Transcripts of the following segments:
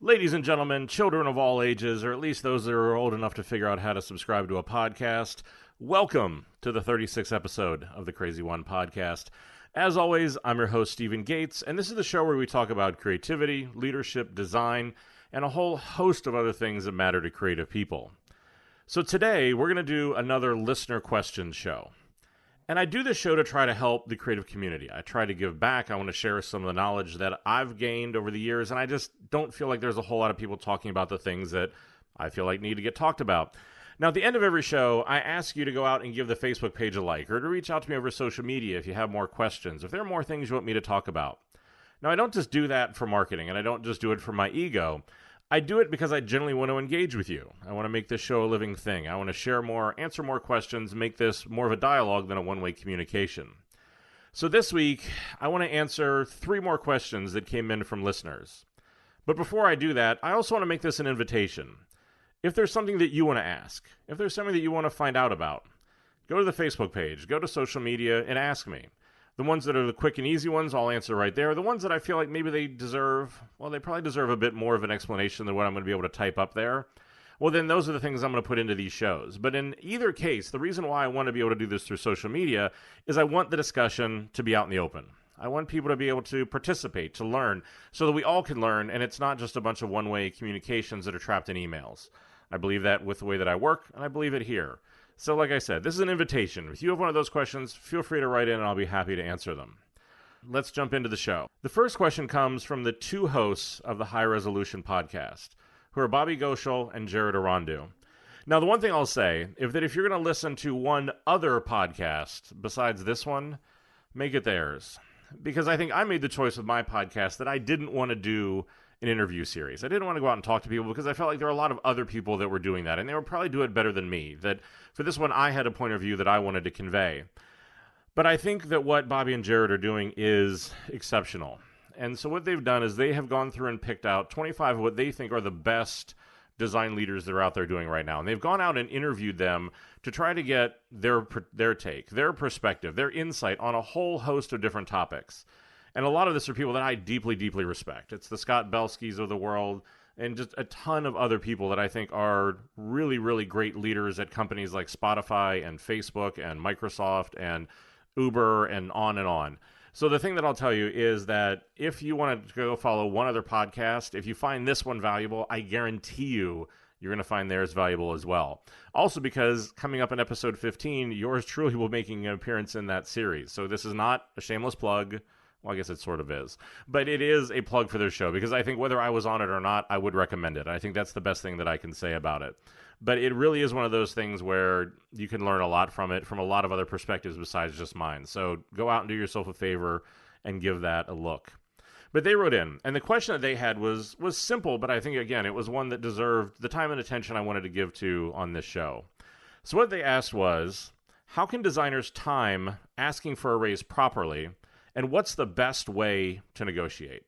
Ladies and gentlemen, children of all ages, or at least those that are old enough to figure out how to subscribe to a podcast, welcome to the 36th episode of the CRZY podcast. As always, I'm your host, Stephen Gates, and this is the show where we talk about creativity, leadership, design, and a whole host of other things that matter to creative people. So today, we're going to do another listener questions show. And I do this show to try to help the creative community. I try to give back. I want to share some of the knowledge that I've gained over the years, and I just don't feel like there's a whole lot of people talking about the things that I feel like need to get talked about. Now, at the end of every show, I ask you to go out and give the Facebook page a like, or to reach out to me over social media if you have more questions, if there are more things you want me to talk about. Now, I don't just do that for marketing, and I don't just do it for my ego. I do it because I genuinely want to engage with you. I want to make this show a living thing. I want to share more, answer more questions, make this more of a dialogue than a one-way communication. So this week, I want to answer 3 more questions that came in from listeners. But before I do that, I also want to make this an invitation. If there's something that you want to ask, if there's something that you want to find out about, go to the Facebook page, go to social media, and ask me. The ones that are the quick and easy ones, I'll answer right there. The ones that I feel like maybe they probably deserve a bit more of an explanation than what I'm going to be able to type up there. Well, then those are the things I'm going to put into these shows. But in either case, the reason why I want to be able to do this through social media is I want the discussion to be out in the open. I want people to be able to participate, to learn, so that we all can learn, and it's not just a bunch of one-way communications that are trapped in emails. I believe that with the way that I work, and I believe it here. So like I said, this is an invitation. If you have one of those questions, feel free to write in and I'll be happy to answer them. Let's jump into the show. The first question comes from the 2 hosts of the High Resolution podcast, who are Bobby Goschel and Jared Arandu. Now, the one thing I'll say is that if you're going to listen to one other podcast besides this one, make it theirs. Because I think I made the choice with my podcast that I didn't want to do an interview series. I didn't want to go out and talk to people because I felt like there were a lot of other people that were doing that, and they would probably do it better than me. That for this one, I had a point of view that I wanted to convey. But I think that what Bobby and Jared are doing is exceptional. And so what they've done is they have gone through and picked out 25 of what they think are the best design leaders that are out there doing right now. And they've gone out and interviewed them to try to get their take, their perspective, their insight on a whole host of different topics. And a lot of this are people that I deeply, deeply respect. It's the Scott Belskis of the world and just a ton of other people that I think are really, really great leaders at companies like Spotify and Facebook and Microsoft and Uber and on and on. So the thing that I'll tell you is that if you want to go follow one other podcast, if you find this one valuable, I guarantee you're going to find theirs valuable as well. Also because coming up in episode 15, yours truly will be making an appearance in that series. So this is not a shameless plug. Well, I guess it sort of is. But it is a plug for their show because I think whether I was on it or not, I would recommend it. I think that's the best thing that I can say about it. But it really is one of those things where you can learn a lot from it, from a lot of other perspectives besides just mine. So go out and do yourself a favor and give that a look. But they wrote in, and the question that they had was simple, but I think, again, it was one that deserved the time and attention I wanted to give to on this show. So what they asked was, how can designers time asking for a raise properly, and what's the best way to negotiate?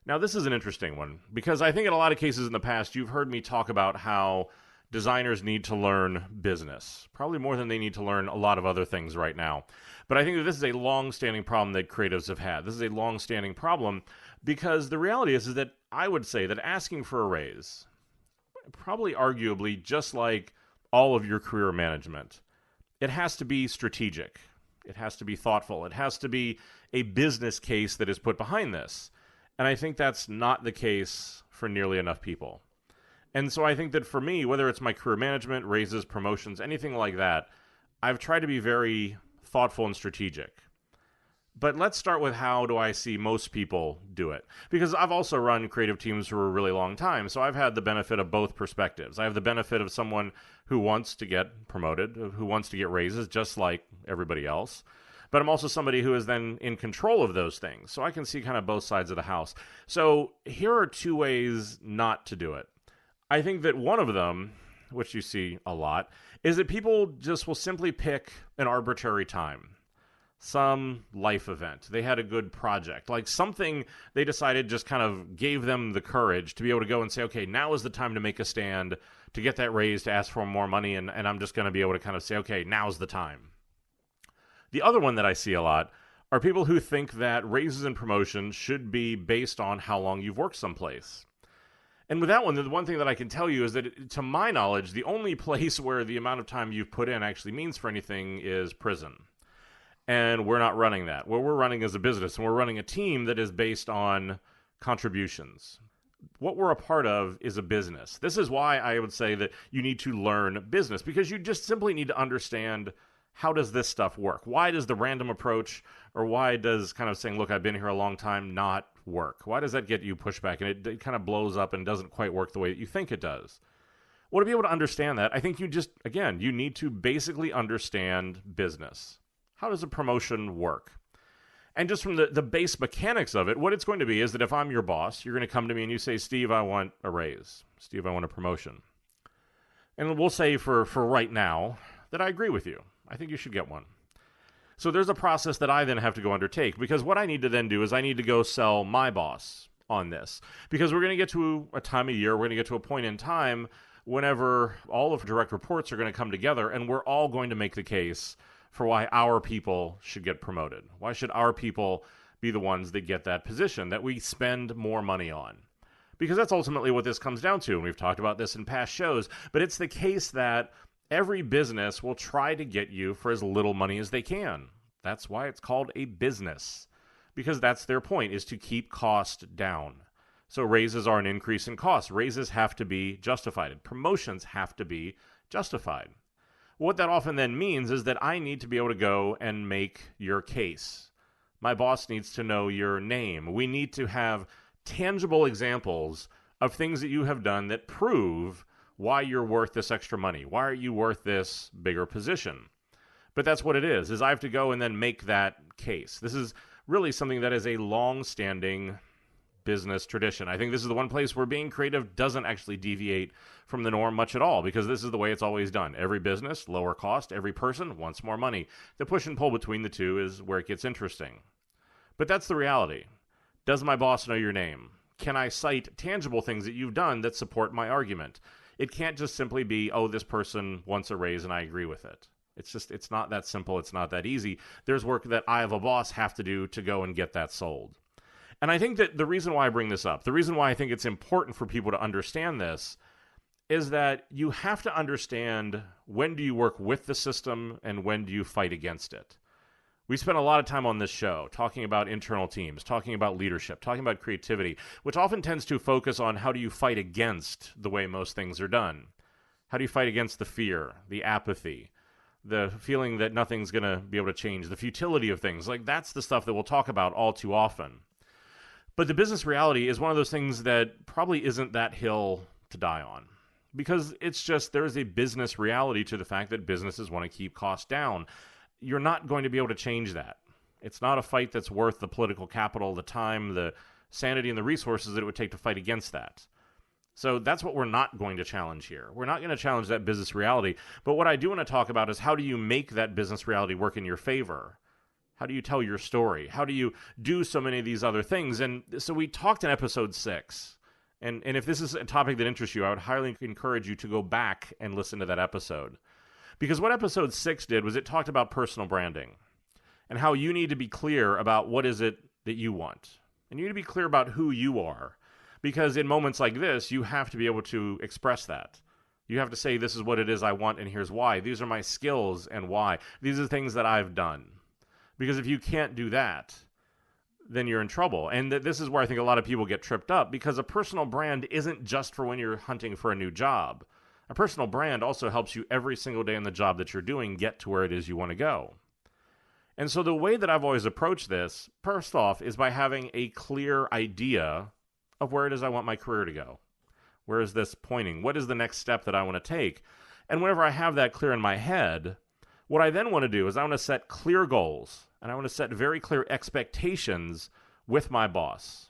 Now, this is an interesting one, because I think in a lot of cases in the past, you've heard me talk about how designers need to learn business, probably more than they need to learn a lot of other things right now. But I think that this is a long-standing problem that creatives have had. This is a long-standing problem because the reality is that I would say that asking for a raise, probably arguably just like all of your career management, it has to be strategic. It has to be thoughtful. It has to be a business case that is put behind this. And I think that's not the case for nearly enough people. And so I think that for me, whether it's my career management, raises, promotions, anything like that, I've tried to be very thoughtful and strategic. But let's start with how do I see most people do it? Because I've also run creative teams for a really long time, so I've had the benefit of both perspectives. I have the benefit of someone who wants to get promoted, who wants to get raises, just like everybody else. But I'm also somebody who is then in control of those things, so I can see kind of both sides of the house. So here are 2 ways not to do it. I think that one of them, which you see a lot, is that people just will simply pick an arbitrary time. Some life event. They had a good project. Like something they decided just kind of gave them the courage to be able to go and say, okay, now is the time to make a stand, to get that raise, to ask for more money, and I'm just going to be able to kind of say, okay, now's the time. The other one that I see a lot are people who think that raises and promotions should be based on how long you've worked someplace. And with that one, the one thing that I can tell you is that, to my knowledge, the only place where the amount of time you've put in actually means for anything is prison. And we're not running that. What we're running is a business, and we're running a team that is based on contributions. What we're a part of is a business. This is why I would say that you need to learn business, because you just simply need to understand, how does this stuff work? Why does the random approach, or why does kind of saying, look, I've been here a long time, not work? Why does that get you pushback and it kind of blows up and doesn't quite work the way that you think it does? Well, to be able to understand that, I think you need to basically understand business. How does a promotion work? And just from the base mechanics of it, what it's going to be is that if I'm your boss, you're going to come to me and you say, Steve, I want a raise. Steve, I want a promotion. And we'll say for right now that I agree with you. I think you should get one. So there's a process that I then have to go undertake, because what I need to then do is I need to go sell my boss on this. Because we're going to get to a time of year, we're going to get to a point in time whenever all of direct reports are going to come together, and we're all going to make the case for why our people should get promoted. Why should our people be the ones that get that position, that we spend more money on? Because that's ultimately what this comes down to, and we've talked about this in past shows, but it's the case that every business will try to get you for as little money as they can. That's why it's called a business, because that's their point, is to keep cost down. So raises are an increase in cost. Raises have to be justified. Promotions have to be justified. What that often then means is that I need to be able to go and make your case. My boss needs to know your name. We need to have tangible examples of things that you have done that prove why you're worth this extra money. Why are you worth this bigger position? But that's what it is I have to go and then make that case. This is really something that is a long-standing business tradition. I think this is the one place where being creative doesn't actually deviate from the norm much at all, because this is the way it's always done. Every business, lower cost. Every person wants more money. The push and pull between the two is where it gets interesting. But that's the reality. Does my boss know your name? Can I cite tangible things that you've done that support my argument? It can't just simply be, oh, this person wants a raise and I agree with it. It's not that simple. It's not that easy. There's work that I, as a boss, have to do to go and get that sold. And I think that the reason why I bring this up, the reason why I think it's important for people to understand this, is that you have to understand, when do you work with the system and when do you fight against it. We spent a lot of time on this show talking about internal teams, talking about leadership, talking about creativity, which often tends to focus on how do you fight against the way most things are done. How do you fight against the fear, the apathy, the feeling that nothing's going to be able to change, the futility of things? Like, that's the stuff that we'll talk about all too often. But the business reality is one of those things that probably isn't that hill to die on. Because it's just, there is a business reality to the fact that businesses want to keep costs down. You're not going to be able to change that. It's not a fight that's worth the political capital, the time, the sanity, and the resources that it would take to fight against that. So that's what we're not going to challenge here. We're not going to challenge that business reality. But what I do want to talk about is, how do you make that business reality work in your favor? How do you tell your story? How do you do so many of these other things? And so we talked in episode 6. And if this is a topic that interests you, I would highly encourage you to go back and listen to that episode. Because what episode 6 did was it talked about personal branding and how you need to be clear about what is it that you want. And you need to be clear about who you are. Because in moments like this, you have to be able to express that. You have to say, this is what it is I want and here's why. These are my skills and why. These are the things that I've done. Because if you can't do that, then you're in trouble. And this is where I think a lot of people get tripped up, because a personal brand isn't just for when you're hunting for a new job. A personal brand also helps you every single day in the job that you're doing get to where it is you want to go. And so the way that I've always approached this, first off, is by having a clear idea of where it is I want my career to go. Where is this pointing? What is the next step that I want to take? And whenever I have that clear in my head, what I then want to do is I want to set clear goals, and I want to set very clear expectations with my boss.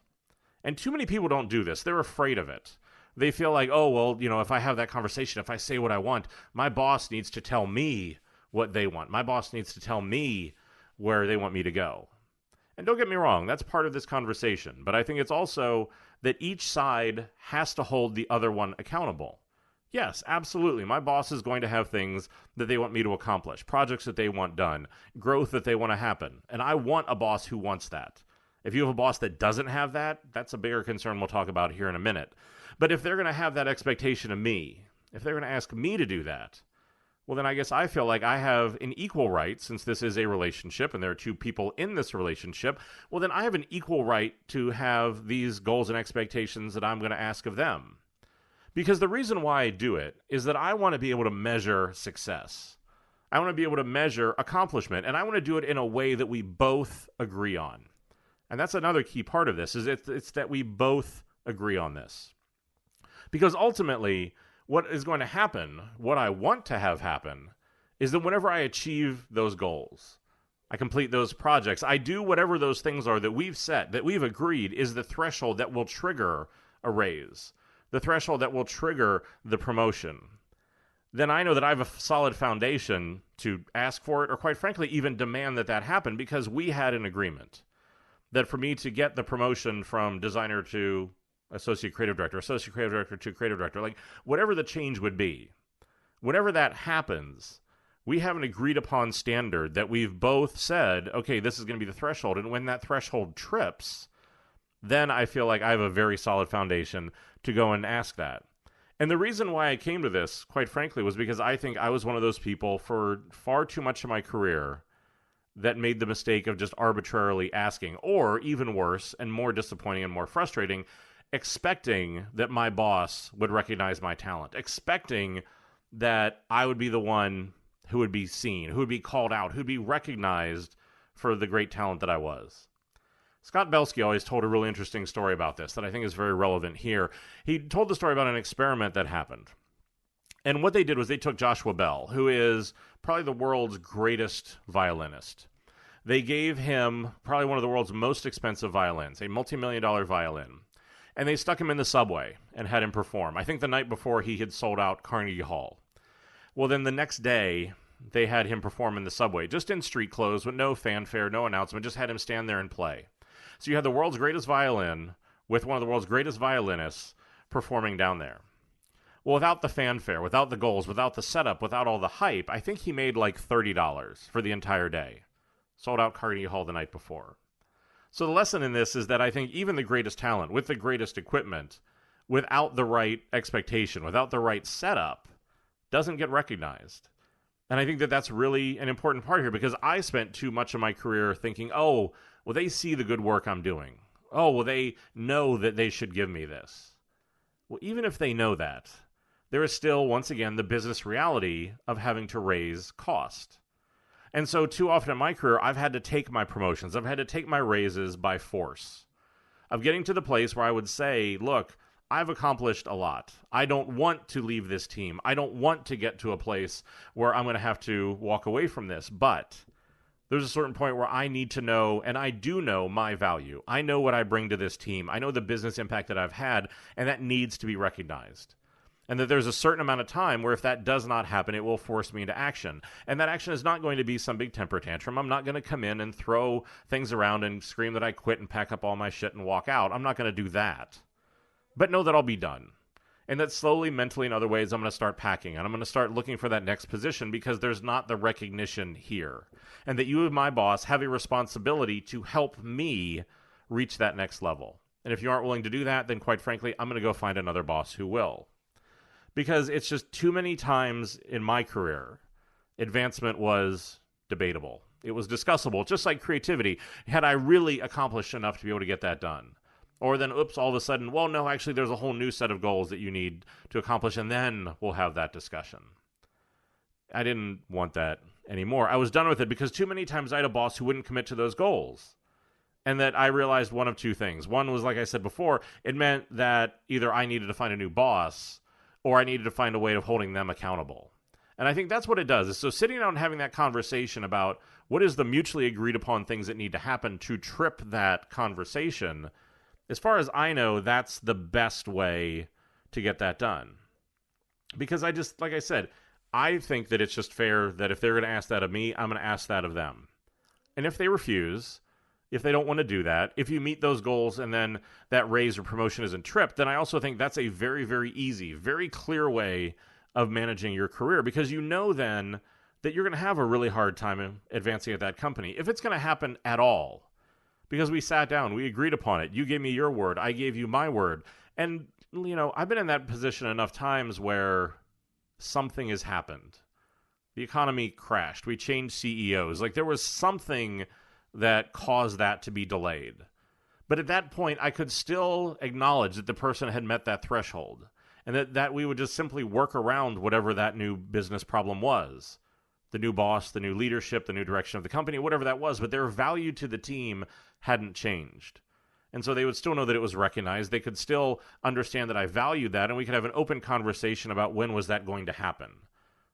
And too many people don't do this. They're afraid of it. They feel like, oh, well, if I have that conversation, if I say what I want, my boss needs to tell me what they want. My boss needs to tell me where they want me to go. And don't get me wrong, that's part of this conversation. But I think it's also that each side has to hold the other one accountable. Yes, absolutely. My boss is going to have things that they want me to accomplish, projects that they want done, growth that they want to happen. And I want a boss who wants that. If you have a boss that doesn't have that, that's a bigger concern we'll talk about here in a minute. But if they're going to have that expectation of me, if they're going to ask me to do that, well, then I guess I feel like I have an equal right, since this is a relationship and there are two people in this relationship, well, then I have an equal right to have these goals and expectations that I'm going to ask of them. Because the reason why I do it is that I want to be able to measure success. I want to be able to measure accomplishment, and I want to do it in a way that we both agree on. And that's another key part of this, is it's that we both agree on this. Because ultimately, what is going to happen, what I want to have happen, is that whenever I achieve those goals, I complete those projects, I do whatever those things are that we've set, that we've agreed is the threshold that will trigger a raise, the threshold that will trigger the promotion, then I know that I have a solid foundation to ask for it, or quite frankly, even demand that happen, because we had an agreement that for me to get the promotion from designer to associate creative director to creative director, like whatever the change would be, whenever that happens, we have an agreed upon standard that we've both said, okay, this is going to be the threshold. And when that threshold trips, then I feel like I have a very solid foundation to go and ask that. And the reason why I came to this, quite frankly, was because I think I was one of those people for far too much of my career that made the mistake of just arbitrarily asking, or even worse and more disappointing and more frustrating, expecting that my boss would recognize my talent, expecting that I would be the one who would be seen, who would be called out, who would be recognized for the great talent that I was. Scott Belsky always told a really interesting story about this that I think is very relevant here. He told the story about an experiment that happened. And what they did was they took Joshua Bell, who is probably the world's greatest violinist. They gave him probably one of the world's most expensive violins, a multi-million-dollar violin. And they stuck him in the subway and had him perform. I think the night before he had sold out Carnegie Hall. Well, then the next day, they had him perform in the subway, just in street clothes with no fanfare, no announcement, just had him stand there and play. So you had the world's greatest violin with one of the world's greatest violinists performing down there. Well, without the fanfare, without the goals, without the setup, without all the hype, I think he made like $30 for the entire day. Sold out Carnegie Hall the night before. So the lesson in this is that I think even the greatest talent, with the greatest equipment, without the right expectation, without the right setup, doesn't get recognized. And I think that that's really an important part here, because I spent too much of my career thinking, oh, well, they see the good work I'm doing. Oh, well, they know that they should give me this. Well, even if they know that, there is still, once again, the business reality of having to raise cost. And so too often in my career, I've had to take my promotions, I've had to take my raises by force, of getting to the place where I would say, look, I've accomplished a lot. I don't want to leave this team. I don't want to get to a place where I'm going to have to walk away from this. But there's a certain point where I need to know, and I do know my value. I know what I bring to this team. I know the business impact that I've had, and that needs to be recognized. And that there's a certain amount of time where if that does not happen, it will force me into action. And that action is not going to be some big temper tantrum. I'm not going to come in and throw things around and scream that I quit and pack up all my shit and walk out. I'm not going to do that. But know that I'll be done. And that slowly, mentally, in other ways, I'm going to start packing. And I'm going to start looking for that next position, because there's not the recognition here. And that you, my boss, have a responsibility to help me reach that next level. And if you aren't willing to do that, then quite frankly, I'm going to go find another boss who will. Because it's just too many times in my career, advancement was debatable. It was discussable, just like creativity. Had I really accomplished enough to be able to get that done? Or then, oops, all of a sudden, well, no, actually, there's a whole new set of goals that you need to accomplish, and then we'll have that discussion. I didn't want that anymore. I was done with it because too many times I had a boss who wouldn't commit to those goals. And that I realized one of two things. One was, like I said before, it meant that either I needed to find a new boss, or I needed to find a way of holding them accountable. And I think that's what it does. Is so sitting down and having that conversation about what is the mutually agreed upon things that need to happen to trip that conversation, as far as I know, that's the best way to get that done. Because I just, like I said, I think that it's just fair that if they're going to ask that of me, I'm going to ask that of them. And if they refuse, if they don't want to do that, if you meet those goals and then that raise or promotion isn't tripped, then I also think that's a very, very easy, very clear way of managing your career, because you know then that you're going to have a really hard time advancing at that company. If it's going to happen at all, because we sat down, we agreed upon it. You gave me your word, I gave you my word. And, I've been in that position enough times where something has happened. The economy crashed. We changed CEOs. Like, there was something that caused that to be delayed. But at that point, I could still acknowledge that the person had met that threshold, and that we would just simply work around whatever that new business problem was. The new boss, the new leadership, the new direction of the company, whatever that was. But their value to the team hadn't changed. And so they would still know that it was recognized. They could still understand that I valued that, and we could have an open conversation about when was that going to happen.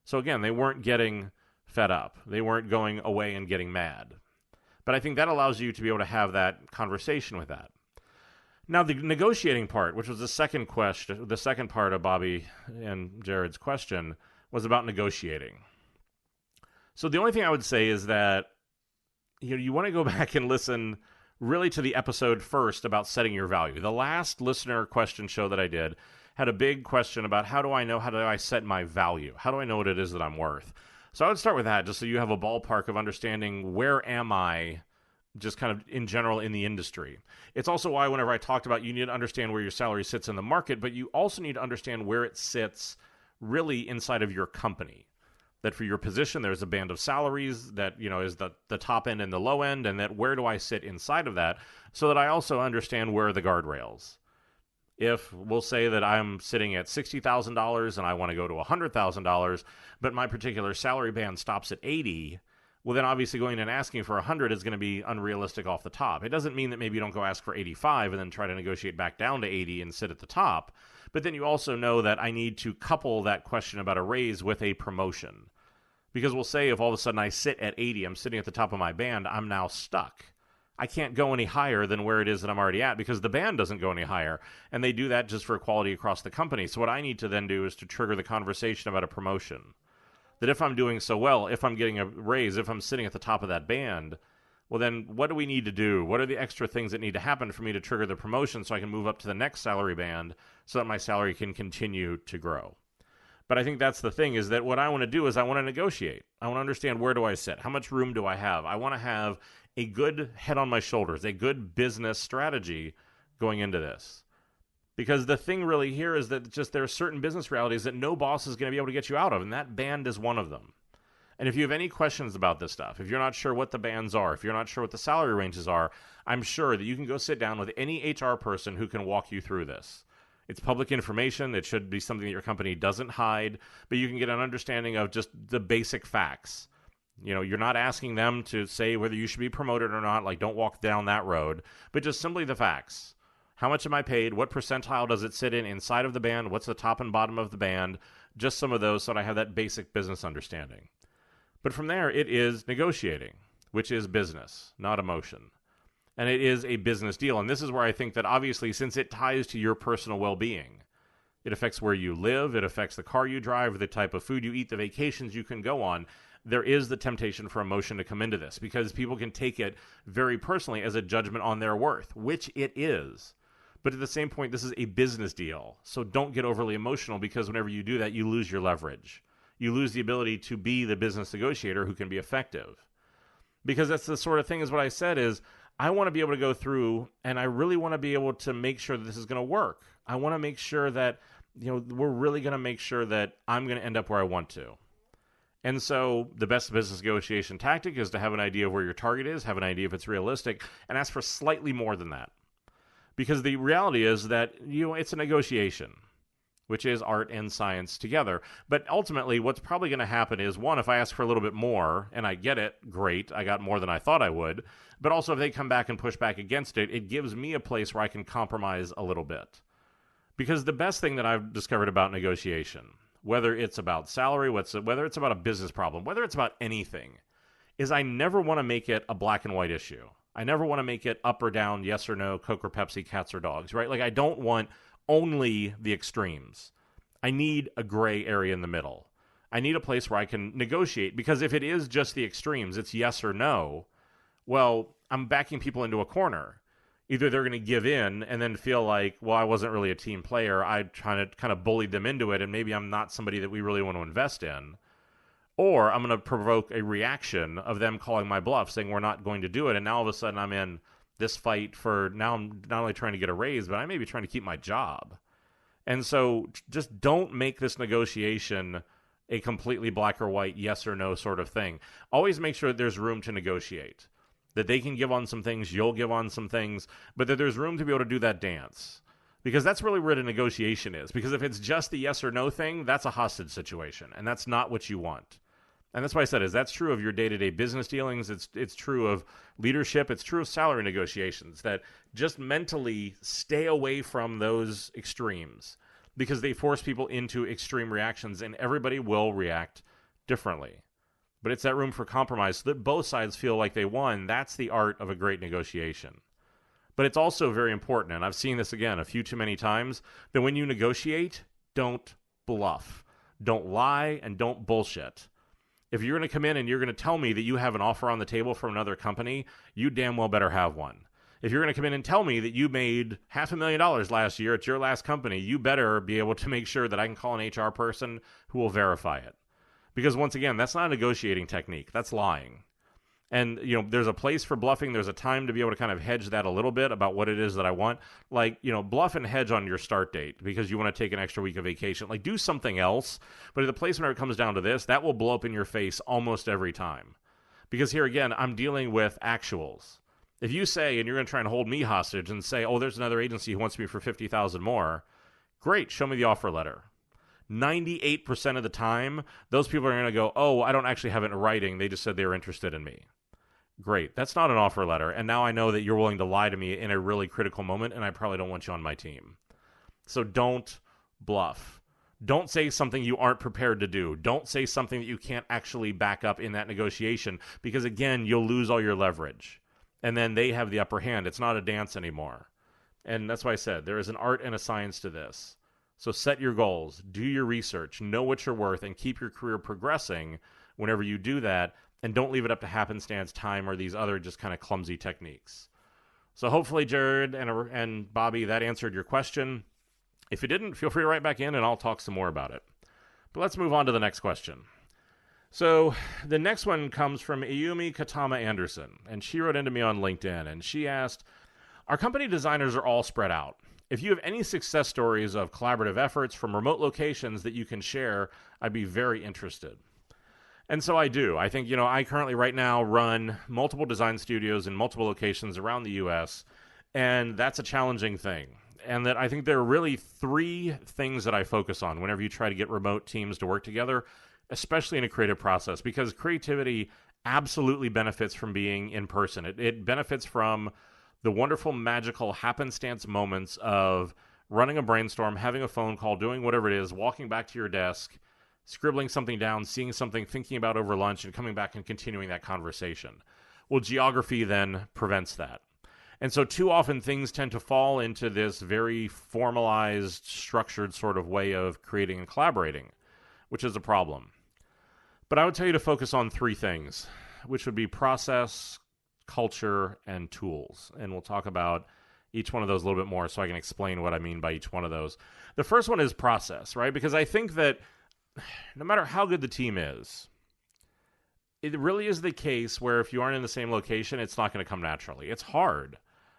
So again, they weren't getting fed up. They weren't going away and getting mad. But I think that allows you to be able to have that conversation with that. Now, the negotiating part, which was the second part of Bobby and Jared's question, was about negotiating. So the only thing I would say is that you want to go back and listen really to the episode first about setting your value. The last listener question show that I did had a big question about how do I set my value? How do I know what it is that I'm worth? So I would start with that, just so you have a ballpark of understanding where am I, just kind of in general in the industry. It's also why whenever I talked about you need to understand where your salary sits in the market, but you also need to understand where it sits really inside of your company. That for your position, there's a band of salaries that, is the top end and the low end, and that where do I sit inside of that, so that I also understand where are the guardrails. If we'll say that I'm sitting at $60,000 and I want to go to $100,000, but my particular salary band stops at $80,000, well, then obviously going and asking for $100,000 is going to be unrealistic off the top. It doesn't mean that maybe you don't go ask for $85,000 and then try to negotiate back down to $80,000 and sit at the top. But then you also know that I need to couple that question about a raise with a promotion. Because we'll say if all of a sudden I sit at $80,000, I'm sitting at the top of my band, I'm now stuck. I can't go any higher than where it is that I'm already at because the band doesn't go any higher. And they do that just for equality across the company. So what I need to then do is to trigger the conversation about a promotion. That if I'm doing so well, if I'm getting a raise, if I'm sitting at the top of that band, well then what do we need to do? What are the extra things that need to happen for me to trigger the promotion so I can move up to the next salary band so that my salary can continue to grow? But I think that's the thing, is that what I want to do is I want to negotiate. I want to understand where do I sit? How much room do I have? I want to have a good head on my shoulders, a good business strategy going into this. Because the thing really here is that just there are certain business realities that no boss is going to be able to get you out of, and that band is one of them. And if you have any questions about this stuff, if you're not sure what the bands are, if you're not sure what the salary ranges are, I'm sure that you can go sit down with any HR person who can walk you through this. It's public information. It should be something that your company doesn't hide, but you can get an understanding of just the basic facts. You're not asking them to say whether you should be promoted or not, like don't walk down that road, but just simply the facts. How much am I paid? What percentile does it sit in inside of the band? What's the top and bottom of the band? Just some of those so that I have that basic business understanding. But from there, it is negotiating, which is business, not emotion. And it is a business deal. And this is where I think that obviously, since it ties to your personal well-being, it affects where you live, it affects the car you drive, the type of food you eat, the vacations you can go on. There is the temptation for emotion to come into this because people can take it very personally as a judgment on their worth, which it is. But at the same point, this is a business deal. So don't get overly emotional because whenever you do that, you lose your leverage. You lose the ability to be the business negotiator who can be effective. Because that's the sort of thing, is what I said is, I want to be able to go through and I really want to be able to make sure that this is going to work. I want to make sure that, we're really going to make sure that I'm going to end up where I want to. And so the best business negotiation tactic is to have an idea of where your target is, have an idea if it's realistic, and ask for slightly more than that. Because the reality is that, it's a negotiation, which is art and science together. But ultimately, what's probably going to happen is, one, if I ask for a little bit more and I get it, great, I got more than I thought I would. But also if they come back and push back against it, it gives me a place where I can compromise a little bit. Because the best thing that I've discovered about negotiation, whether it's about salary, whether it's about a business problem, whether it's about anything, is I never want to make it a black and white issue. I never want to make it up or down, yes or no, Coke or Pepsi, cats or dogs, right? Like I don't want only the extremes. I need a gray area in the middle. I need a place where I can negotiate, because if it is just the extremes, it's yes or no, well, I'm backing people into a corner. Either they're going to give in and then feel like, well, I wasn't really a team player. I kind of bullied them into it, and maybe I'm not somebody that we really want to invest in. Or I'm going to provoke a reaction of them calling my bluff, saying we're not going to do it, and now all of a sudden I'm in this fight for now I'm not only trying to get a raise, but I may be trying to keep my job. And so just don't make this negotiation a completely black or white, yes or no sort of thing. Always make sure that there's room to negotiate, that they can give on some things, you'll give on some things, but that there's room to be able to do that dance. Because that's really where the negotiation is. Because if it's just the yes or no thing, that's a hostage situation, and that's not what you want. And that's why I said that's true of your day-to-day business dealings. It's true of leadership. It's true of salary negotiations, that just mentally stay away from those extremes because they force people into extreme reactions, and everybody will react differently. But it's that room for compromise so that both sides feel like they won. That's the art of a great negotiation. But it's also very important, and I've seen this again a few too many times, that when you negotiate, don't bluff. Don't lie and don't bullshit. If you're going to come in and you're going to tell me that you have an offer on the table from another company, you damn well better have one. If you're going to come in and tell me that you made $500,000 last year at your last company, you better be able to make sure that I can call an HR person who will verify it. Because once again, that's not a negotiating technique. That's lying. And, there's a place for bluffing. There's a time to be able to kind of hedge that a little bit about what it is that I want. Like, bluff and hedge on your start date because you want to take an extra week of vacation. Like, do something else. But at the place where it comes down to this, that will blow up in your face almost every time. Because here again, I'm dealing with actuals. If you say, and you're going to try and hold me hostage and say, oh, there's another agency who wants me for $50,000 more, great, show me the offer letter. 98% of the time, those people are going to go, oh, I don't actually have it in writing. They just said they were interested in me. Great. That's not an offer letter. And now I know that you're willing to lie to me in a really critical moment, and I probably don't want you on my team. So don't bluff. Don't say something you aren't prepared to do. Don't say something that you can't actually back up in that negotiation because, again, you'll lose all your leverage. And then they have the upper hand. It's not a dance anymore. And that's why I said there is an art and a science to this. So set your goals, do your research, know what you're worth, and keep your career progressing whenever you do that. And don't leave it up to happenstance, time, or these other just kind of clumsy techniques. So hopefully, Jared and Bobby, that answered your question. If it didn't, feel free to write back in and I'll talk some more about it. But let's move on to the next question. So the next one comes from Ayumi Katama Anderson, and she wrote into me on LinkedIn, and she asked, our company designers are all spread out. If you have any success stories of collaborative efforts from remote locations that you can share, I'd be very interested. And so I do. I think, I currently right now run multiple design studios in multiple locations around the U.S., and that's a challenging thing. And that I think there are really three things that I focus on whenever you try to get remote teams to work together, especially in a creative process, because creativity absolutely benefits from being in person. It benefits from the wonderful, magical happenstance moments of running a brainstorm, having a phone call, doing whatever it is, walking back to your desk, scribbling something down, seeing something, thinking about over lunch, and coming back and continuing that conversation. Well, geography then prevents that. And so too often things tend to fall into this very formalized, structured sort of way of creating and collaborating, which is a problem. But I would tell you to focus on three things, which would be process, culture, and tools. And we'll talk about each one of those a little bit more so I can explain what I mean by each one of those. The first one is process, right? Because I think that no matter how good the team is, it really is the case where if you aren't in the same location, it's not going to come naturally. It's hard.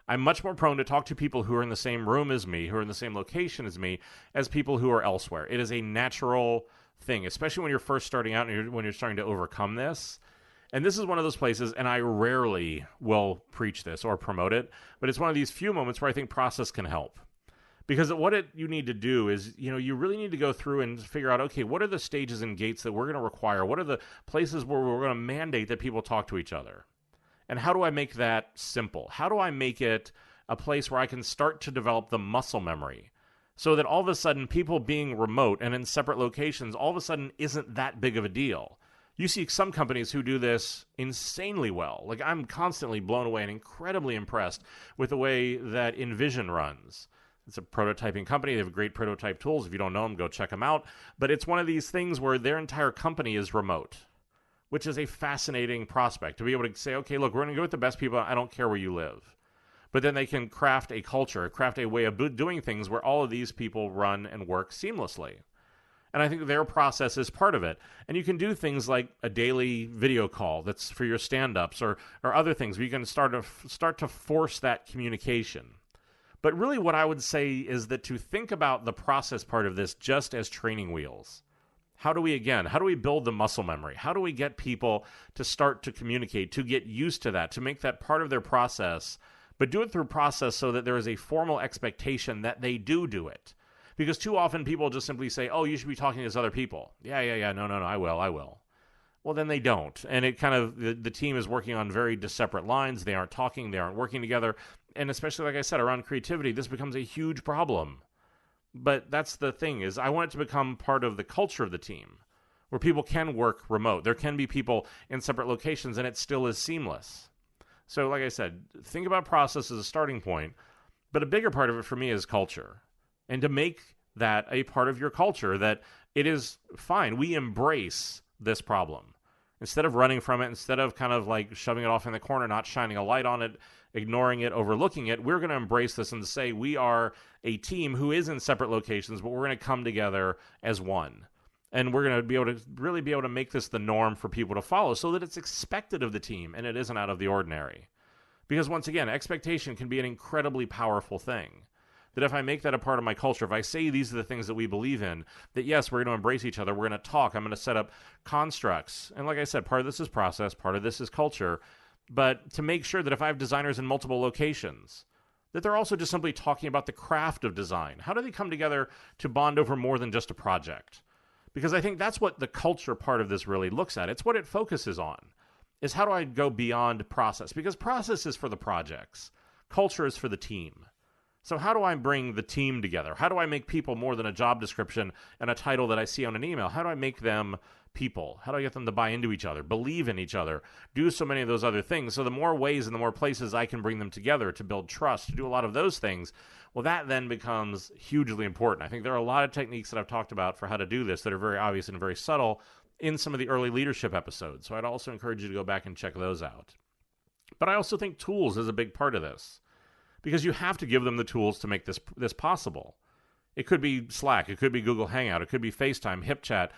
I'm much more prone to talk to people who are in the same room as me, who are in the same location as me, as people who are elsewhere. It is a natural thing, especially when you're first starting out and when you're starting to overcome this. And this is one of those places, and I rarely will preach this or promote it, but it's one of these few moments where I think process can help. Because you need to do is, you really need to go through and figure out, okay, what are the stages and gates that we're going to require? What are the places where we're going to mandate that people talk to each other? And how do I make that simple? How do I make it a place where I can start to develop the muscle memory so that all of a sudden people being remote and in separate locations all of a sudden isn't that big of a deal? You see some companies who do this insanely well. Like, I'm constantly blown away and incredibly impressed with the way that Envision runs. It's a prototyping company. They have great prototype tools. If you don't know them, go check them out. But it's one of these things where their entire company is remote, which is a fascinating prospect to be able to say, okay, look, we're going to go with the best people. I don't care where you live. But then they can craft a culture, craft a way of doing things where all of these people run and work seamlessly. And I think their process is part of it. And you can do things like a daily video call that's for your stand-ups or other things where you can start to force that communication. But really what I would say is that to think about the process part of this just as training wheels. How do we build the muscle memory? How do we get people to start to communicate, to get used to that, to make that part of their process, but do it through process so that there is a formal expectation that they do it? Because too often people just simply say, oh, you should be talking to these other people. Yeah, no, I will. Well, then they don't. And it kind of, the team is working on very separate lines. They aren't talking, they aren't working together. And especially, like I said, around creativity, this becomes a huge problem. But that's the thing, is I want it to become part of the culture of the team, where people can work remote. There can be people in separate locations, and it still is seamless. So, like I said, think about process as a starting point, but a bigger part of it for me is culture. And to make that a part of your culture, that it is fine. We embrace this problem. Instead of running from it, instead of kind of like shoving it off in the corner, not shining a light on it, ignoring it, overlooking it, we're going to embrace this and say we are a team who is in separate locations, but we're going to come together as one. And we're going to be able to really be able to make this the norm for people to follow so that it's expected of the team and it isn't out of the ordinary. Because once again, expectation can be an incredibly powerful thing. That if I make that a part of my culture, if I say these are the things that we believe in, that yes, we're going to embrace each other, we're going to talk, I'm going to set up constructs. And like I said, part of this is process, part of this is culture. But to make sure that if I have designers in multiple locations, that they're also just simply talking about the craft of design. How do they come together to bond over more than just a project? Because I think that's what the culture part of this really looks at. It's what it focuses on, is how do I go beyond process? Because process is for the projects. Culture is for the team. So how do I bring the team together? How do I make people more than a job description and a title that I see on an email? How do I make them people? How do I get them to buy into each other, believe in each other, do so many of those other things? So the more ways and the more places I can bring them together to build trust, to do a lot of those things, well, that then becomes hugely important. I think there are a lot of techniques that I've talked about for how to do this that are very obvious and very subtle in some of the early leadership episodes. So I'd also encourage you to go back and check those out. But I also think tools is a big part of this, because you have to give them the tools to make this possible. It could be Slack, it could be Google Hangout, it could be FaceTime, HipChat,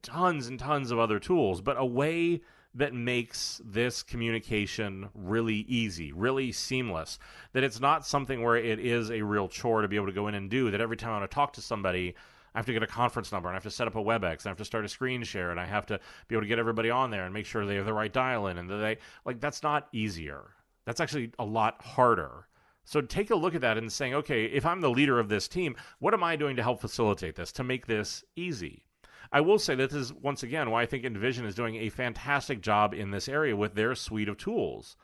tons and tons of other tools, but a way that makes this communication really easy, really seamless, that it's not something where it is a real chore to be able to go in and do, that every time I want to talk to somebody, I have to get a conference number, and I have to set up a WebEx, and I have to start a screen share, and I have to be able to get everybody on there and make sure they have the right dial-in, and that's not easier. That's actually a lot harder. So take a look at that and saying, okay, if I'm the leader of this team, what am I doing to help facilitate this, to make this easy? I will say that this is, once again, why I think Envision is doing a fantastic job in this area with their suite of tools.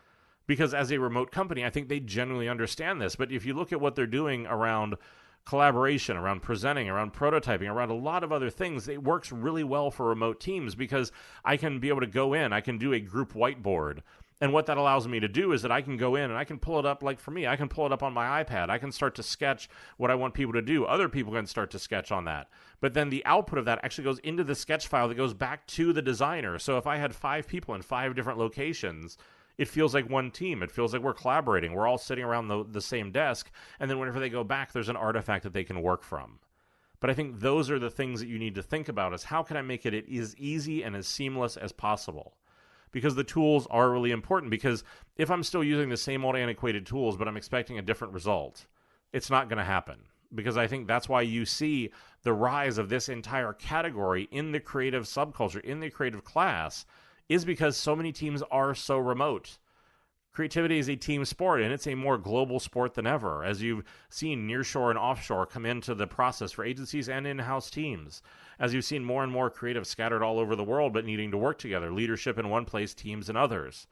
Because as a remote company, I think they genuinely understand this. But if you look at what they're doing around collaboration, around presenting, around prototyping, around a lot of other things, it works really well for remote teams, because I can be able to go in, I can do a group whiteboard. And what that allows me to do is that I can go in and I can pull it up, like for me, I can pull it up on my iPad. I can start to sketch what I want people to do. Other people can start to sketch on that. But then the output of that actually goes into the sketch file that goes back to the designer. So if I had 5 people in 5 different locations, it feels like one team. It feels like we're collaborating. We're all sitting around the same desk. And then whenever they go back, there's an artifact that they can work from. But I think those are the things that you need to think about, is how can I make it as easy and as seamless as possible? Because the tools are really important, because if I'm still using the same old antiquated tools, but I'm expecting a different result, it's not going to happen. Because I think that's why you see the rise of this entire category in the creative subculture, in the creative class, is because so many teams are so remote. Creativity is a team sport, and it's a more global sport than ever, as you've seen nearshore and offshore come into the process for agencies and in-house teams, as you've seen more and more creatives scattered all over the world but needing to work together, leadership in one place, teams in others.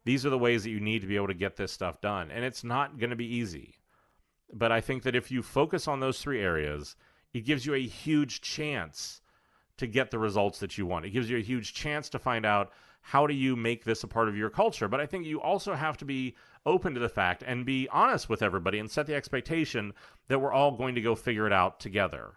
These are the ways that you need to be able to get this stuff done, and it's not going to be easy. But I think that if you focus on those 3 areas, it gives you a huge chance to get the results that you want. It gives you a huge chance to find out, how do you make this a part of your culture? But I think you also have to be open to the fact and be honest with everybody and set the expectation that we're all going to go figure it out together.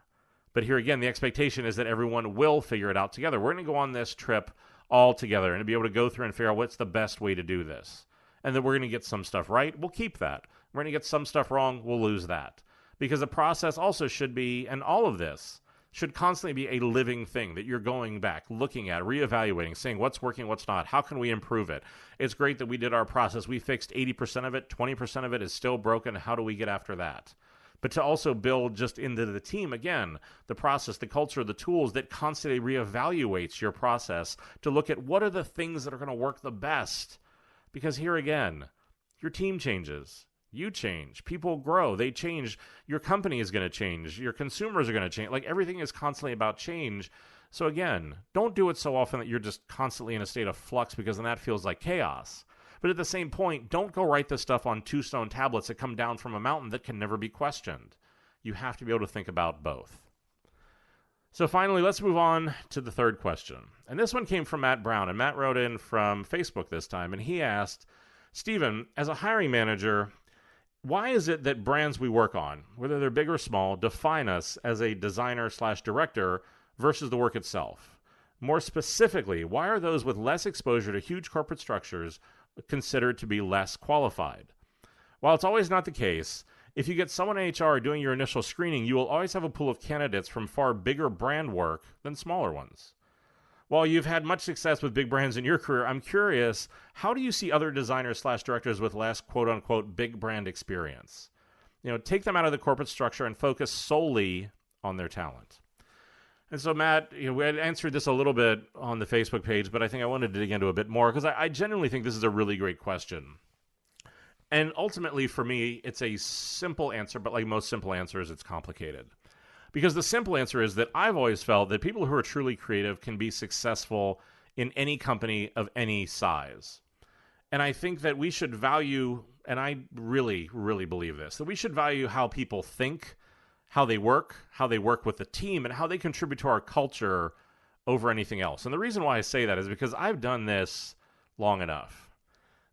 But here again, the expectation is that everyone will figure it out together. We're going to go on this trip all together and be able to go through and figure out what's the best way to do this. And then we're going to get some stuff right. We'll keep that. We're going to get some stuff wrong. We'll lose that. Because the process also should be, and all of this, should constantly be a living thing that you're going back, looking at, reevaluating, saying what's working, what's not, how can we improve it? It's great that we did our process. We fixed 80% of it, 20% of it is still broken. How do we get after that? But to also build just into the team, again, the process, the culture, the tools that constantly reevaluates your process to look at what are the things that are going to work the best. Because here again, your team changes. You change. People grow. They change. Your company is going to change. Your consumers are going to change. Like, everything is constantly about change. So again, don't do it so often that you're just constantly in a state of flux, because then that feels like chaos. But at the same point, don't go write this stuff on 2 stone tablets that come down from a mountain that can never be questioned. You have to be able to think about both. So finally, let's move on to the third question. And this one came from Matt Brown. And Matt wrote in from Facebook this time. And he asked, Stephen, as a hiring manager, why is it that brands we work on, whether they're big or small, define us as a designer/director versus the work itself? More specifically, why are those with less exposure to huge corporate structures considered to be less qualified? While it's always not the case, if you get someone in HR doing your initial screening, you will always have a pool of candidates from far bigger brand work than smaller ones. While you've had much success with big brands in your career, I'm curious, how do you see other designers/directors with less quote-unquote big brand experience? Take them out of the corporate structure and focus solely on their talent. And so, Matt, we had answered this a little bit on the Facebook page, but I think I wanted to dig into a bit more because I genuinely think this is a really great question. And ultimately, for me, it's a simple answer, but like most simple answers, it's complicated. Because the simple answer is that I've always felt that people who are truly creative can be successful in any company of any size. And I think that we should value, and I really, really believe this, that we should value how people think, how they work with the team, and how they contribute to our culture over anything else. And the reason why I say that is because I've done this long enough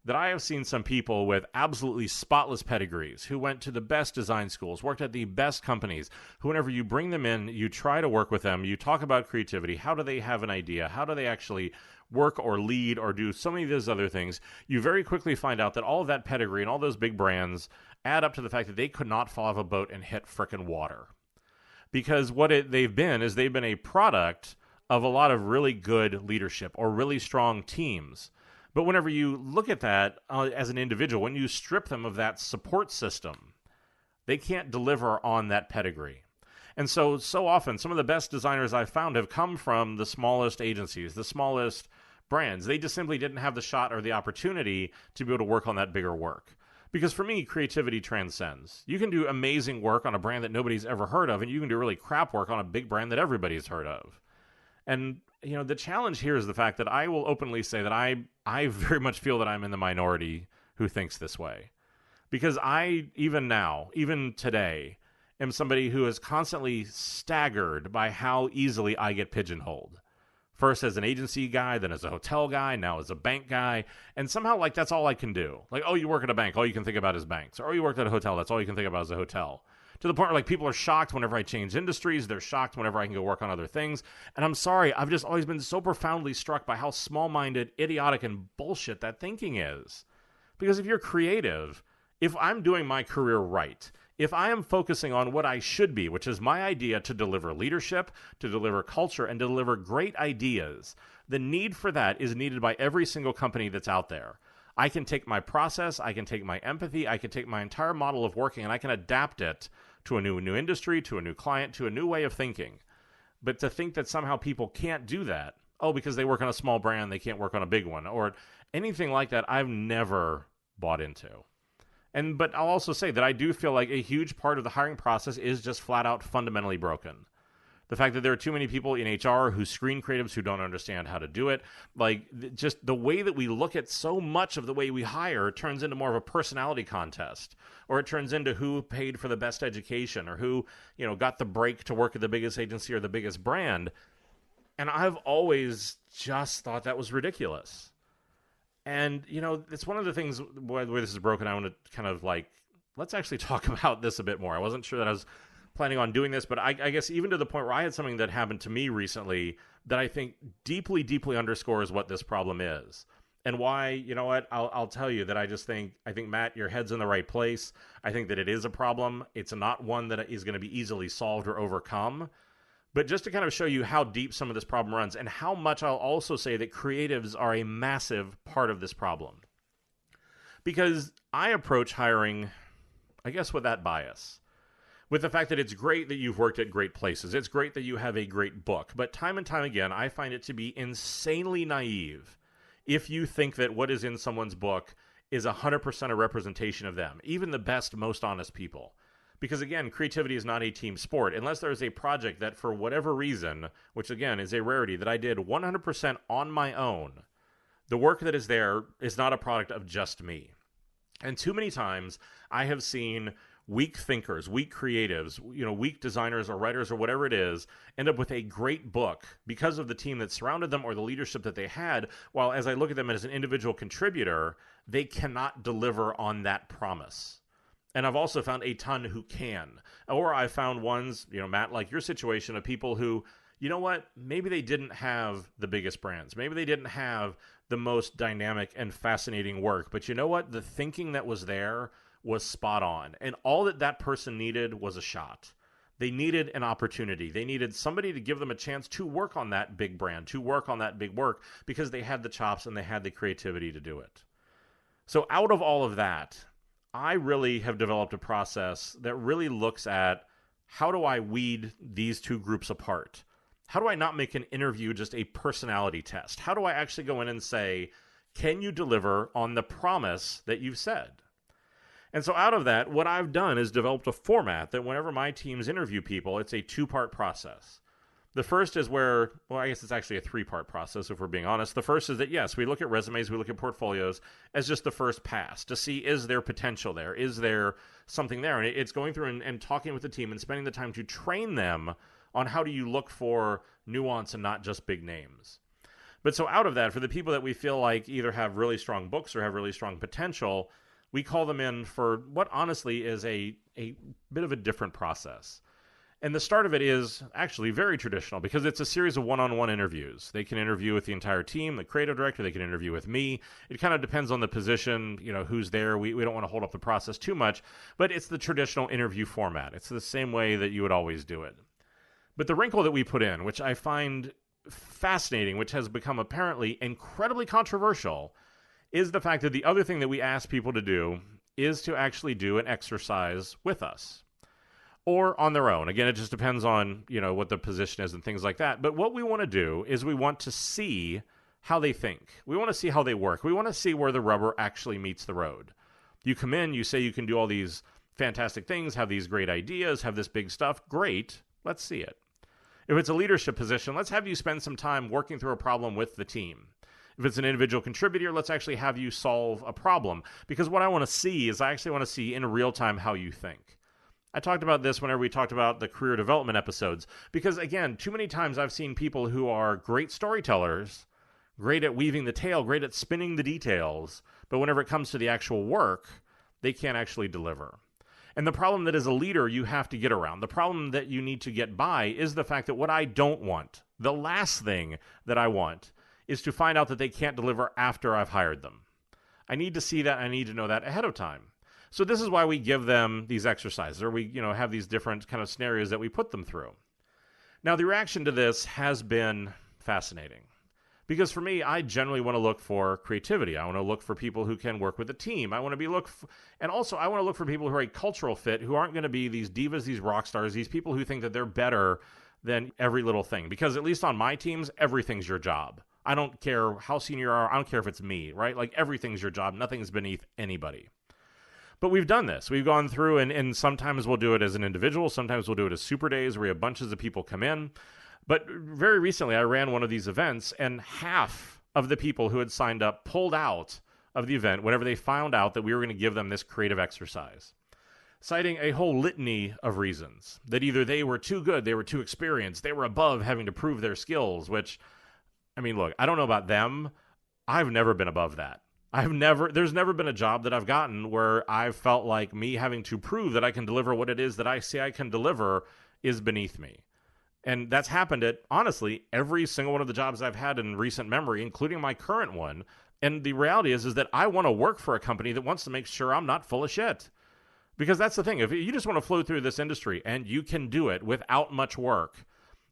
that I have seen some people with absolutely spotless pedigrees who went to the best design schools, worked at the best companies, who whenever you bring them in, you try to work with them, you talk about creativity, how do they have an idea, how do they actually work or lead or do so many of those other things, you very quickly find out that all of that pedigree and all those big brands add up to the fact that they could not fall off a boat and hit frickin' water. Because what they've been is they've been a product of a lot of really good leadership or really strong teams. But whenever you look at that as an individual, when you strip them of that support system, they can't deliver on that pedigree. And so often, some of the best designers I've found have come from the smallest agencies, the smallest brands. They just simply didn't have the shot or the opportunity to be able to work on that bigger work. Because for me, creativity transcends. You can do amazing work on a brand that nobody's ever heard of, and you can do really crap work on a big brand that everybody's heard of. And, the challenge here is the fact that I will openly say that I very much feel that I'm in the minority who thinks this way. Because I, even today, am somebody who is constantly staggered by how easily I get pigeonholed. First as an agency guy, then as a hotel guy, now as a bank guy. And somehow, that's all I can do. Oh, you work at a bank, all you can think about is banks. Or you worked at a hotel, that's all you can think about is a hotel. To the point where, people are shocked whenever I change industries. They're shocked whenever I can go work on other things. And I'm sorry, I've just always been so profoundly struck by how small-minded, idiotic, and bullshit that thinking is. Because if you're creative, if I'm doing my career right, if I am focusing on what I should be, which is my idea to deliver leadership, to deliver culture, and deliver great ideas, the need for that is needed by every single company that's out there. I can take my process, I can take my empathy, I can take my entire model of working, and I can adapt it to a new industry, to a new client, to a new way of thinking. But to think that somehow people can't do that, because they work on a small brand, they can't work on a big one, or anything like that, I've never bought into. But I'll also say that I do feel like a huge part of the hiring process is just flat out fundamentally broken. The fact that there are too many people in HR who screen creatives who don't understand how to do it. Just the way that we look at so much of the way we hire turns into more of a personality contest. Or it turns into who paid for the best education or who, got the break to work at the biggest agency or the biggest brand. And I've always just thought that was ridiculous. And, it's one of the things where this is broken. I want to kind of let's actually talk about this a bit more. I wasn't sure that I was planning on doing this, but I guess even to the point where I had something that happened to me recently that I think deeply, deeply underscores what this problem is. And why, I'll tell you that I think, Matt, your head's in the right place. I think that it is a problem. It's not one that is going to be easily solved or overcome. But just to kind of show you how deep some of this problem runs, and how much I'll also say that creatives are a massive part of this problem. Because I approach hiring, I guess, with that bias. With the fact that it's great that you've worked at great places. It's great that you have a great book. But time and time again, I find it to be insanely naive if you think that what is in someone's book is 100% a representation of them, even the best, most honest people. Because again, creativity is not a team sport. Unless there is a project that for whatever reason, which again is a rarity, that I did 100% on my own, the work that is there is not a product of just me. And too many times I have seen weak thinkers, weak creatives, weak designers or writers or whatever it is, end up with a great book because of the team that surrounded them or the leadership that they had, while as I look at them as an individual contributor, they cannot deliver on that promise. And I've also found a ton who can. Or I found ones, Matt, like your situation, of people who, you know what, maybe they didn't have the biggest brands. Maybe they didn't have the most dynamic and fascinating work. But you know what? The thinking that was there was spot on. And all that person needed was a shot. They needed an opportunity. They needed somebody to give them a chance to work on that big brand, to work on that big work, because they had the chops and they had the creativity to do it. So out of all of that, I really have developed a process that really looks at how do I weed these two groups apart? How do I not make an interview just a personality test? How do I actually go in and say, can you deliver on the promise that you've said? And so out of that, what I've done is developed a format that whenever my teams interview people, it's a two-part process. The first is where, well, I guess it's actually a three-part process, if we're being honest. The first is that, yes, we look at resumes, we look at portfolios as just the first pass to see, is there potential there? Is there something there? And it's going through and talking with the team and spending the time to train them on how do you look for nuance and not just big names. But so out of that, for the people that we feel like either have really strong books or have really strong potential, we call them in for what honestly is a bit of a different process. And the start of it is actually very traditional because it's a series of one-on-one interviews. They can interview with the entire team, the creative director. They can interview with me. It kind of depends on the position, who's there. We don't want to hold up the process too much, but it's the traditional interview format. It's the same way that you would always do it. But the wrinkle that we put in, which I find fascinating, which has become apparently incredibly controversial, is the fact that the other thing that we ask people to do is to actually do an exercise with us. Or on their own. Again, it just depends on, what the position is and things like that. But what we want to do is we want to see how they think. We want to see how they work. We want to see where the rubber actually meets the road. You come in, you say you can do all these fantastic things, have these great ideas, have this big stuff. Great. Let's see it. If it's a leadership position, let's have you spend some time working through a problem with the team. If it's an individual contributor, let's actually have you solve a problem. Because what I want to see is I actually want to see in real time how you think. I talked about this whenever we talked about the career development episodes, because again, too many times I've seen people who are great storytellers, great at weaving the tale, great at spinning the details, but whenever it comes to the actual work, they can't actually deliver. And the problem that as a leader you have to get around, the problem that you need to get by is the fact that what I don't want, the last thing that I want, is to find out that they can't deliver after I've hired them. I need to see that, I need to know that ahead of time. So this is why we give them these exercises, or we, have these different kind of scenarios that we put them through. Now, the reaction to this has been fascinating. Because for me, I generally want to look for creativity. I want to look for people who can work with a team. I want to and also I want to look for people who are a cultural fit, who aren't going to be these divas, these rock stars, these people who think that they're better than every little thing. Because at least on my teams, everything's your job. I don't care how senior you are. I don't care if it's me, right? Like everything's your job. Nothing's beneath anybody. But we've done this. We've gone through, and sometimes we'll do it as an individual. Sometimes we'll do it as super days where we have bunches of people come in. But very recently, I ran one of these events, and half of the people who had signed up pulled out of the event whenever they found out that we were going to give them this creative exercise, citing a whole litany of reasons. That either they were too good, they were too experienced, they were above having to prove their skills, which, look, I don't know about them. I've never been above that. There's never been a job that I've gotten where I've felt like me having to prove that I can deliver what it is that I say I can deliver is beneath me. And that's happened at, honestly, every single one of the jobs I've had in recent memory, including my current one. And the reality is that I want to work for a company that wants to make sure I'm not full of shit. Because that's the thing. If you just want to flow through this industry and you can do it without much work,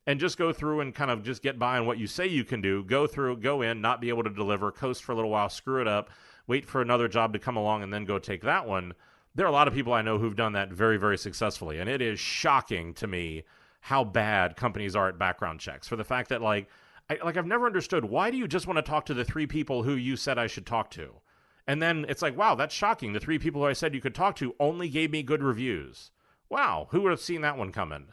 and just go through and kind of just get by on what you say you can do, go in, not be able to deliver, coast for a little while, screw it up, wait for another job to come along, and then go take that one. There are a lot of people I know who've done that very, very successfully, and it is shocking to me how bad companies are at background checks. For the fact that, I've never understood, why do you just want to talk to the 3 people who you said I should talk to? And then it's like, wow, that's shocking. The 3 people who I said you could talk to only gave me good reviews. Wow, who would have seen that one coming?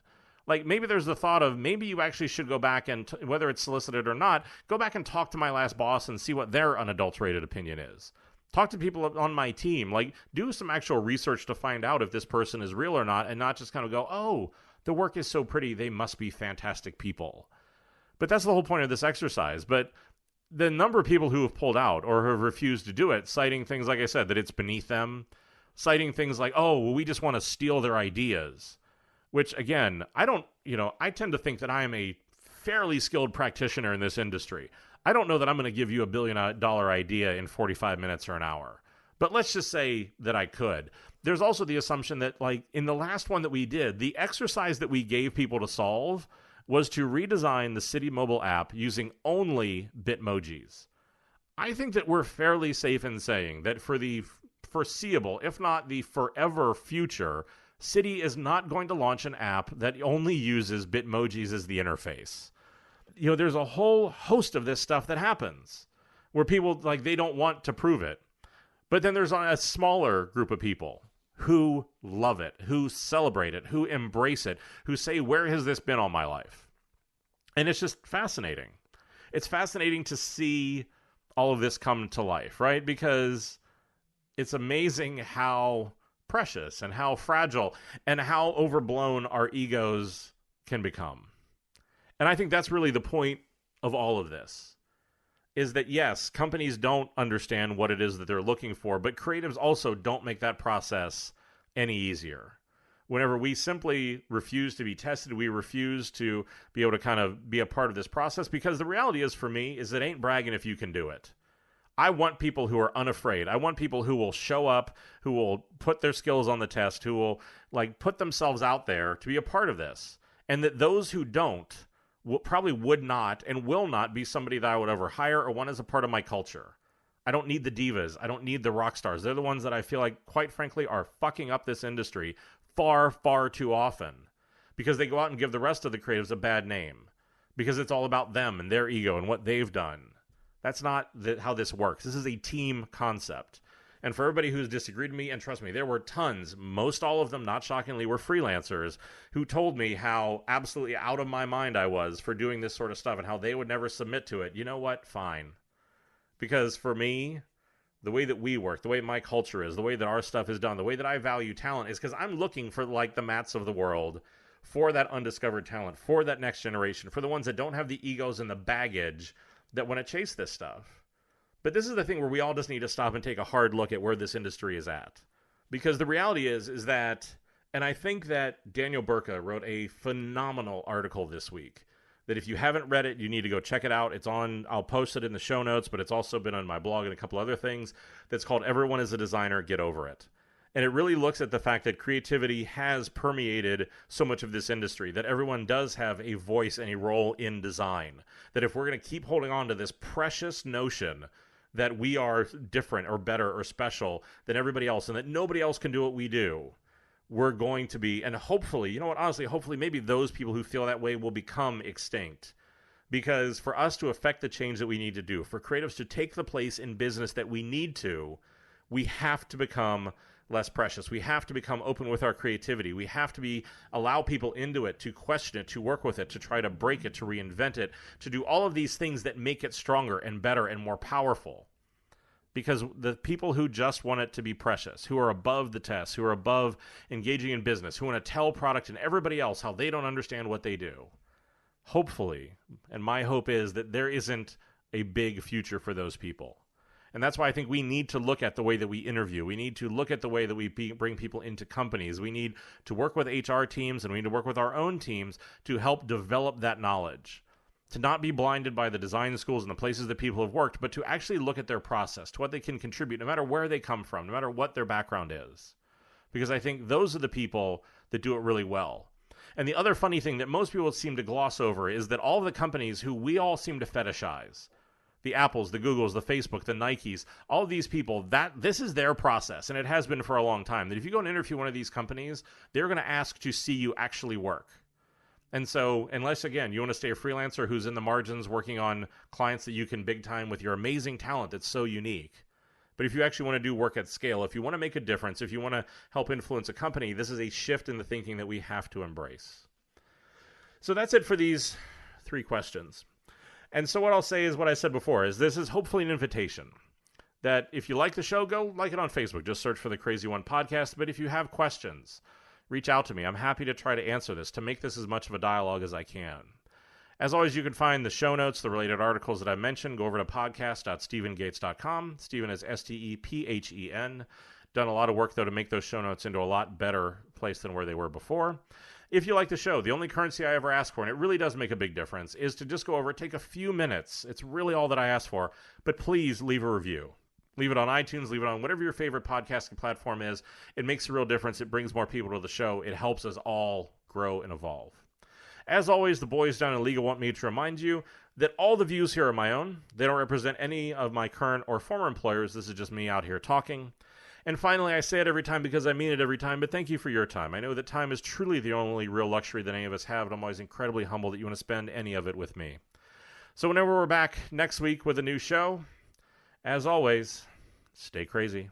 Like, maybe there's the thought of, maybe you actually should go back and, whether it's solicited or not, go back and talk to my last boss and see what their unadulterated opinion is. Talk to people on my team. Like, do some actual research to find out if this person is real or not, and not just kind of go, oh, the work is so pretty, they must be fantastic people. But that's the whole point of this exercise. But the number of people who have pulled out or have refused to do it, citing things, like I said, that it's beneath them, citing things like, oh, well, we just want to steal their ideas. Which, again, I tend to think that I am a fairly skilled practitioner in this industry. I don't know that I'm going to give you $1 billion idea in 45 minutes or an hour. But let's just say that I could. There's also the assumption that, like, in the last one that we did, the exercise that we gave people to solve was to redesign the City mobile app using only Bitmojis. I think that we're fairly safe in saying that for the foreseeable, if not the forever future, City is not going to launch an app that only uses Bitmojis as the interface. There's a whole host of this stuff that happens where people, they don't want to prove it. But then there's a smaller group of people who love it, who celebrate it, who embrace it, who say, where has this been all my life? And it's just fascinating. It's fascinating to see all of this come to life, right? Because it's amazing how precious and how fragile and how overblown our egos can become. And I think that's really the point of all of this, is that, yes, companies don't understand what it is that they're looking for, but creatives also don't make that process any easier. Whenever we simply refuse to be tested, we refuse to be able to kind of be a part of this process, because the reality is, for me, is it ain't bragging if you can do it. I want people who are unafraid. I want people who will show up, who will put their skills on the test, who will put themselves out there to be a part of this. And that those who don't probably would not and will not be somebody that I would ever hire or want as a part of my culture. I don't need the divas. I don't need the rock stars. They're the ones that I feel like, quite frankly, are fucking up this industry far, far too often, because they go out and give the rest of the creatives a bad name because it's all about them and their ego and what they've done. That's not how this works. This is a team concept. And for everybody who's disagreed with me, and trust me, there were tons, most all of them, not shockingly, were freelancers who told me how absolutely out of my mind I was for doing this sort of stuff and how they would never submit to it. You know what? Fine. Because for me, the way that we work, the way my culture is, the way that our stuff is done, the way that I value talent is because I'm looking for the Matts of the world, for that undiscovered talent, for that next generation, for the ones that don't have the egos and the baggage that want to chase this stuff. But this is the thing where we all just need to stop and take a hard look at where this industry is at. Because the reality is that, and I think that Daniel Burka wrote a phenomenal article this week, that if you haven't read it, you need to go check it out. It's on, I'll post it in the show notes, but it's also been on my blog and a couple other things, that's called Everyone is a Designer, Get Over It. And it really looks at the fact that creativity has permeated so much of this industry, that everyone does have a voice and a role in design. That if we're going to keep holding on to this precious notion that we are different or better or special than everybody else and that nobody else can do what we do, we're going to be, and hopefully, honestly, hopefully maybe those people who feel that way will become extinct. Because for us to affect the change that we need to do, for creatives to take the place in business that we need to, we have to become less precious. We have to become open with our creativity. We have to allow people into it, to question it, to work with it, to try to break it, to reinvent it, to do all of these things that make it stronger and better and more powerful. Because the people who just want it to be precious, who are above the test, who are above engaging in business, who want to tell product and everybody else how they don't understand what they do, hopefully, and my hope is that there isn't a big future for those people. And that's why I think we need to look at the way that we interview. We need to look at the way that we bring people into companies. We need to work with HR teams, and we need to work with our own teams to help develop that knowledge. To not be blinded by the design schools and the places that people have worked, but to actually look at their process, to what they can contribute, no matter where they come from, no matter what their background is. Because I think those are the people that do it really well. And the other funny thing that most people seem to gloss over is that all of the companies who we all seem to fetishize, the Apples, the Googles, the Facebook, the Nikes, all of these people, that this is their process, and it has been for a long time, that if you go and interview one of these companies, they're going to ask to see you actually work. And so, unless, again, you want to stay a freelancer who's in the margins working on clients that you can big time with your amazing talent that's so unique. But if you actually want to do work at scale, if you want to make a difference, if you want to help influence a company, this is a shift in the thinking that we have to embrace. So that's it for these 3 questions. And so what I'll say is what I said before, is this is hopefully an invitation that if you like the show, go like it on Facebook. Just search for the Crazy One Podcast. But if you have questions, reach out to me. I'm happy to try to answer this, to make this as much of a dialogue as I can. As always, you can find the show notes, the related articles that I mentioned. Go over to podcast.stephengates.com. Stephen is Stephen. Done a lot of work, though, to make those show notes into a lot better place than where they were before. If you like the show, the only currency I ever ask for, and it really does make a big difference, is to just go over, take a few minutes. It's really all that I ask for. But please leave a review. Leave it on iTunes, leave it on whatever your favorite podcasting platform is. It makes a real difference. It brings more people to the show. It helps us all grow and evolve. As always, the boys down in legal want me to remind you that all the views here are my own. They don't represent any of my current or former employers. This is just me out here talking. And finally, I say it every time because I mean it every time, but thank you for your time. I know that time is truly the only real luxury that any of us have, and I'm always incredibly humbled that you want to spend any of it with me. So whenever we're back next week with a new show, as always, stay crazy.